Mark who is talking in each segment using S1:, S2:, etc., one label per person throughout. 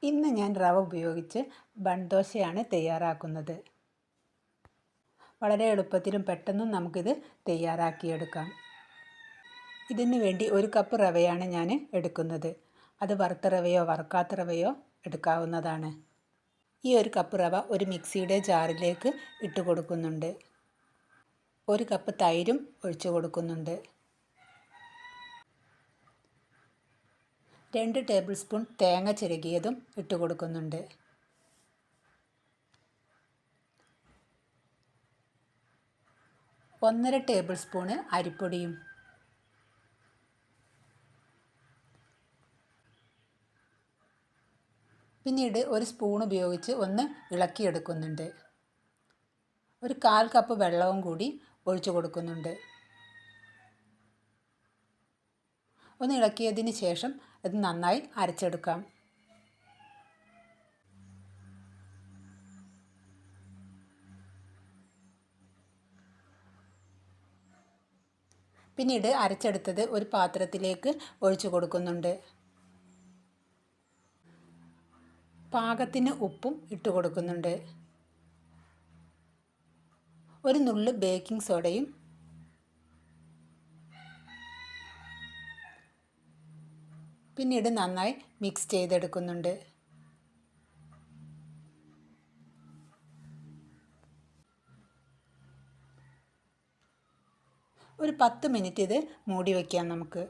S1: ഇന്ന് ഞാൻ റവ ഉപയോഗിച്ച് ബൺ ദോശയാണ് തയ്യാറാക്കുന്നത്. വളരെ എളുപ്പത്തിലും പെട്ടെന്നും നമുക്കിത് തയ്യാറാക്കിയെടുക്കാം. ഇതിനു വേണ്ടി 1 കപ്പ് റവയാണ് ഞാൻ എടുക്കുന്നത്. അത് വറുത്ത റവയോ വറുക്കാത്ത റവയോ എടുക്കാവുന്നതാണ്. ഈ 1 കപ്പ് റവ ഒരു മിക്സിയുടെ ജാറിലേക്ക് ഇട്ട് കൊടുക്കുന്നുണ്ട്. 1 കപ്പ് തൈരും ഒഴിച്ചു കൊടുക്കുന്നുണ്ട്. 2 ടേബിൾ സ്പൂൺ തേങ്ങ ചിരകിയതും ഇട്ട് കൊടുക്കുന്നുണ്ട്. 1½ ടേബിൾ സ്പൂണ് അരിപ്പൊടിയും. പിന്നീട് 1 സ്പൂൺ ഉപയോഗിച്ച് ഒന്ന് ഇളക്കിയെടുക്കുന്നുണ്ട്. 1/4 കപ്പ് വെള്ളവും കൂടി ഒഴിച്ചു കൊടുക്കുന്നുണ്ട്. ഒന്ന് ഇളക്കിയതിന് ശേഷം ഇത് നന്നായി അരച്ചെടുക്കാം. പിന്നീട് അരച്ചെടുത്തത് ഒരു പാത്രത്തിലേക്ക് ഒഴിച്ചു കൊടുക്കുന്നുണ്ട്. പാകത്തിന് ഉപ്പും ഇട്ട് കൊടുക്കുന്നുണ്ട്. ഒരു നുള്ള് ബേക്കിംഗ് സോഡയും പിന്നീട് നന്നായി മിക്സ് ചെയ്തെടുക്കുന്നുണ്ട്. ഒരു 10 മിനിറ്റ് ഇത് മൂടി വയ്ക്കാം നമുക്ക്.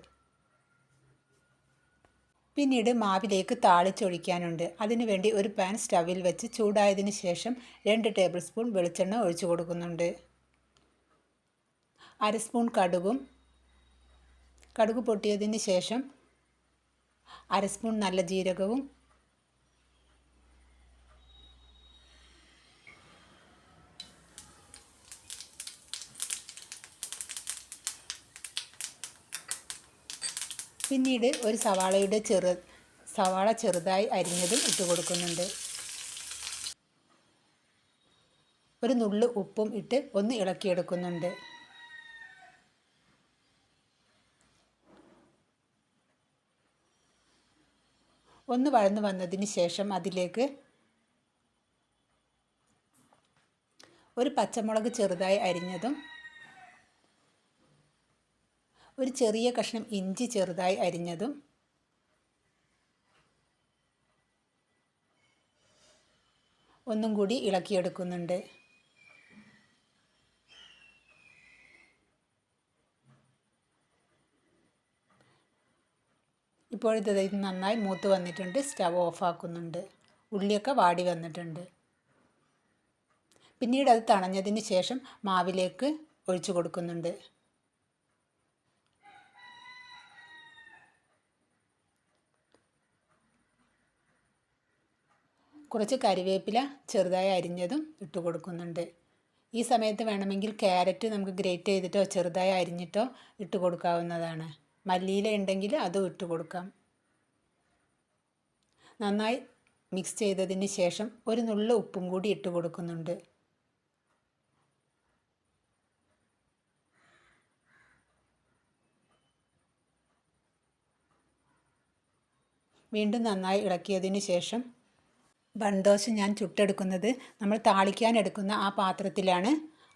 S1: പിന്നീട് മാവിലേക്ക് താളിച്ചൊഴിക്കാനുണ്ട്. അതിനുവേണ്ടി ഒരു പാൻ സ്റ്റവിൽ വെച്ച് ചൂടായതിന് ശേഷം 2 ടേബിൾ സ്പൂൺ വെളിച്ചെണ്ണ ഒഴിച്ചു കൊടുക്കുന്നുണ്ട്. 1/2 സ്പൂൺ കടുക് പൊട്ടിയതിന് ശേഷം 1/2 സ്പൂൺ നല്ല ജീരകവും പിന്നീട് ഒരു സവാള ചെറുതായി അരിഞ്ഞതും ഇട്ട് കൊടുക്കുന്നുണ്ട്. ഒരു നുള്ളു ഉപ്പും ഇട്ട് ഒന്ന് ഇളക്കിയെടുക്കുന്നുണ്ട്. ഒന്ന് വഴന്നു വന്നതിന് ശേഷം അതിലേക്ക് ഒരു പച്ചമുളക് ചെറുതായി അരിഞ്ഞതും ഒരു ചെറിയ കഷ്ണം ഇഞ്ചി ചെറുതായി അരിഞ്ഞതും ഒന്നും കൂടി ഇളക്കിയെടുക്കുന്നുണ്ട്. ഇപ്പോഴിത് നന്നായി മൂത്ത് വന്നിട്ടുണ്ട്. സ്റ്റവ് ഓഫാക്കുന്നുണ്ട്. ഉള്ളിയൊക്കെ വാടി വന്നിട്ടുണ്ട്. പിന്നീട് അത് തണഞ്ഞതിന് ശേഷം മാവിലേക്ക് ഒഴിച്ചു കൊടുക്കുന്നുണ്ട്. കുറച്ച് കരിവേപ്പില ചെറുതായി അരിഞ്ഞതും ഇട്ട് കൊടുക്കുന്നുണ്ട്. ഈ സമയത്ത് വേണമെങ്കിൽ ക്യാരറ്റ് നമുക്ക് ഗ്രേറ്റ് ചെയ്തിട്ടോ ചെറുതായി അരിഞ്ഞിട്ടോ ഇട്ട് കൊടുക്കാവുന്നതാണ്. മല്ലിയില ഉണ്ടെങ്കിൽ അതും ഇട്ട് കൊടുക്കാം. നന്നായി മിക്സ് ചെയ്തതിന് ശേഷം ഒരു നുള്ളു ഉപ്പും കൂടി ഇട്ട് കൊടുക്കുന്നുണ്ട്. വീണ്ടും നന്നായി ഇളക്കിയതിന് ശേഷം ബൺ ദോശ ഞാൻ ചുട്ടെടുക്കുന്നത് നമ്മൾ താളിക്കാൻ എടുക്കുന്ന ആ പാത്രത്തിലാണ്.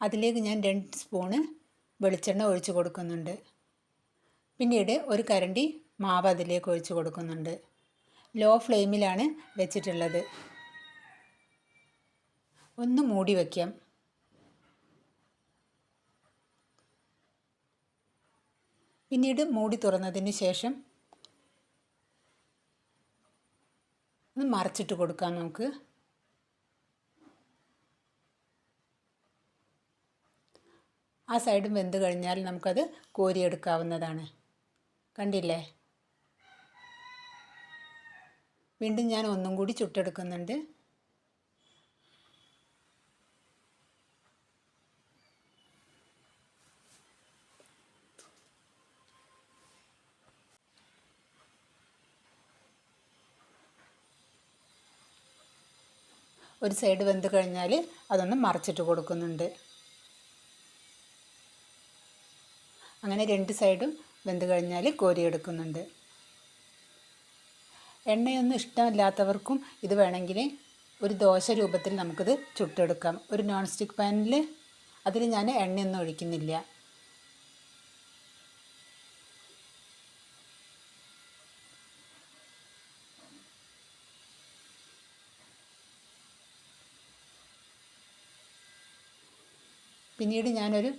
S1: അതിലേക്ക് ഞാൻ 2 സ്പൂണ് വെളിച്ചെണ്ണ ഒഴിച്ച് കൊടുക്കുന്നുണ്ട്. പിന്നീട് ഒരു കരണ്ടി മാവ് അതിലേക്ക് ഒഴിച്ച് കൊടുക്കുന്നുണ്ട്. ലോ ഫ്ലെയിമിലാണ് വെച്ചിട്ടുള്ളത്. ഒന്ന് മൂടി വയ്ക്കാം. പിന്നീട് മൂടി തുറന്നതിന് ശേഷം ഒന്ന് മറിച്ചിട്ട് കൊടുക്കാം നമുക്ക്. ആ സൈഡും വെന്ത് കഴിഞ്ഞാൽ നമുക്കത് കോരിയെടുക്കാവുന്നതാണ്. കണ്ടില്ലേ? വീണ്ടും ഞാൻ ഒന്നും കൂടി ചുട്ടെടുക്കുന്നുണ്ട്. ഒരു സൈഡ് വെന്ത് കഴിഞ്ഞാൽ അതൊന്ന് മറിച്ചിട്ട് കൊടുക്കുന്നുണ്ട്. അങ്ങനെ 2 സൈഡും വെന്ത് കഴിഞ്ഞാൽ കോരിയെടുക്കുന്നുണ്ട്. എണ്ണയൊന്നും ഇഷ്ടമില്ലാത്തവർക്കും ഇത് വേണമെങ്കിൽ ഒരു ദോശ രൂപത്തിൽ നമുക്കിത് ചുട്ടെടുക്കാം. ഒരു നോൺ സ്റ്റിക്ക് പാനിൽ അതിൽ ഞാൻ എണ്ണയൊന്നും ഒഴിക്കുന്നില്ല. പിന്നീട് ഞാനൊരു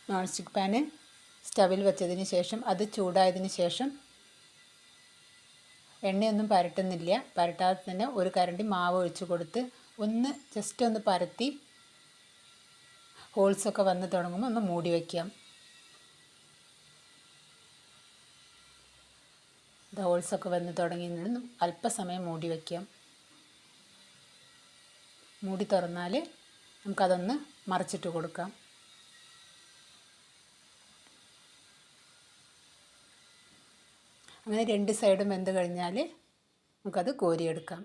S1: നോൺ സ്റ്റിക്ക് പാന് സ്റ്റവിൽ വെച്ചതിന് ശേഷം അത് ചൂടായതിന് ശേഷം എണ്ണയൊന്നും പരട്ടുന്നില്ല. പരട്ടാതെ തന്നെ ഒരു കരണ്ടി മാവ് ഒഴിച്ച് കൊടുത്ത് ജസ്റ്റ് ഒന്ന് പരത്തി ഹോൾസൊക്കെ വന്ന് തുടങ്ങുമ്പോൾ ഒന്ന് മൂടി വയ്ക്കാം. ഹോൾസൊക്കെ വന്ന് തുടങ്ങിയിട്ട് അല്പസമയം മൂടി വയ്ക്കാം. മൂടി തുറന്നാൽ നമുക്കതൊന്ന് മറിച്ചിട്ട് കൊടുക്കാം. അങ്ങനെ 2 സൈഡും വെന്ത് കഴിഞ്ഞാൽ നമുക്കത് കോരിയെടുക്കാം.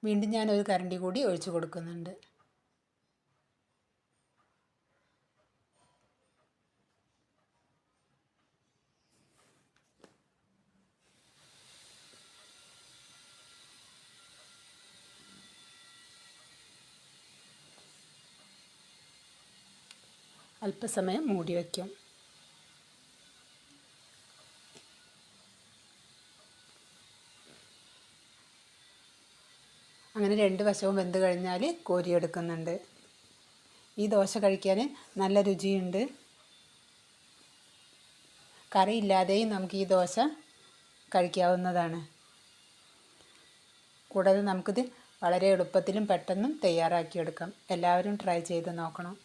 S1: വീണ്ടും ഞാനൊരു കരണ്ടി കൂടി ഒഴിച്ച് കൊടുക്കുന്നുണ്ട്. അല്പസമയം മൂടി വയ്ക്കും. അങ്ങനെ 2 വശവും വെന്ത് കഴിഞ്ഞാൽ കോരിയെടുക്കുന്നുണ്ട്. ഈ ദോശ കഴിക്കാൻ നല്ല രുചിയുണ്ട്. കറിയില്ലാതെയും നമുക്ക് ഈ ദോശ കഴിക്കാവുന്നതാണ്. കൂടാതെ നമുക്കിത് വളരെ എളുപ്പത്തിലും പെട്ടെന്നും തയ്യാറാക്കിയെടുക്കാം. എല്ലാവരും ട്രൈ ചെയ്ത് നോക്കണം.